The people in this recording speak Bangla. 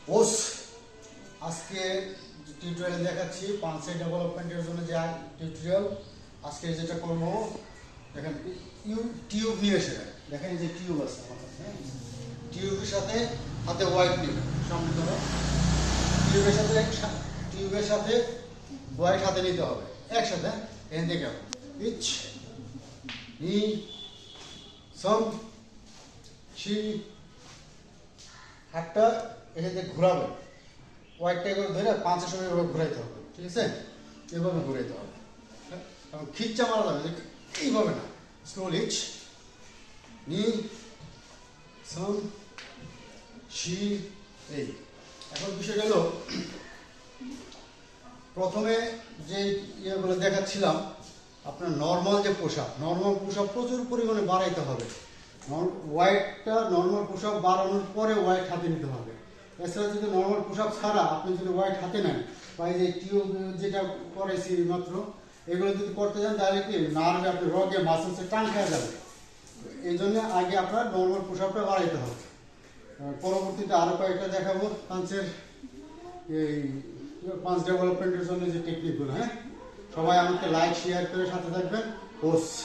ওস আজকে টিউটোরিয়াল দেখাচ্ছি পাঁচের ডেভেলপমেন্টের জন্য যে টিউটোরিয়াল আজকে যেটা করবো দেখেন টিউব নিয়ে এসে দেখেন এই যে টিউব আছে আমার কাছে টিউবের সাথে হাতে হোয়াইট নেবে সামনে ধরো টিউবের সাথে হোয়াইট হাতে নিতে হবে একসাথে এখান থেকে ইচ নি সম শি হাতটা এখানে ঘোরাবে হোয়াইটটা করে ধরে পাঁচের সময় এভাবে ঘুরাইতে হবে ঠিক আছে এভাবে ঘুরাইতে হবে এবং খিচ্চা মারা যাবে এইভাবে না স্মল ইচ নি সম শি এই এখন বিষয়টা হলো প্রথমে যে ইয়েগুলো দেখাচ্ছিলাম আপনার নর্মাল যে পোশাক প্রচুর পরিমাণে বাড়াইতে হবে হোয়াইটটা নর্মাল পোশাক বাড়ানোর পরে হোয়াইট হাতে নিতে হবে এছাড়া যদি নর্মাল পোশাক ছাড়া আপনি যদি হোয়াইট হাতে নেন বা এই যে টিউব যেটা করেছি মাত্র এগুলো যদি করতে যান তাহলে কি নার্ভে আপনি রগে মাসেলসে টান খেয়ে যাবে এই জন্য আগে আপনার নর্মাল পোশাকটা বাড়াইতে হবে পরবর্তীতে আরও কয়েকটা দেখাবো পাঁচের এই পাঁচ ডেভেলপমেন্টের জন্য যে টেকনিকগুলো হ্যাঁ সবাই আমাকে লাইক শেয়ার করে সাথে থাকবেন পোস্ট